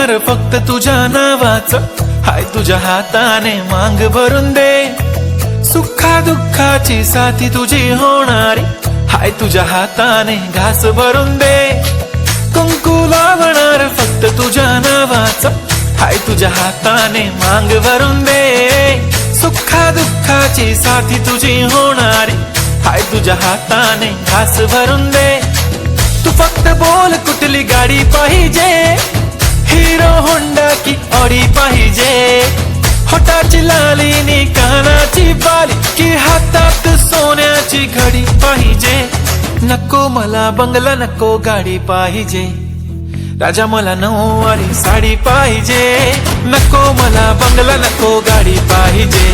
होणार फक्त तुझ्या नावाचं, हाय तुझ्या हाताने मांग भरून दे. सुखा दुःखाची साथी तुझी होणारी, हाय तुझ्या हाताने घास भरून दे. कुंकू लावणार फक्त तुझ्या नावाचं, हाय तुझ्या हाताने मांग भरून दे. सुखा दुःखाची साथी तुझी होणारी, हाय तुझ्या हाताने घास भरून दे. तू फक्त बोल कुठली गाडी पाहिजे, हिरो होंडा की ऑडी पाहिजे. होटाची लाली नी कानाची बाली, की हातात सोन्याची घडी पाहिजे. नको मला बंगला, नको गाडी पाहिजे. राजा मला नऊवारी साडी पाहिजे. नको मला बंगला, नको गाडी पाहिजे.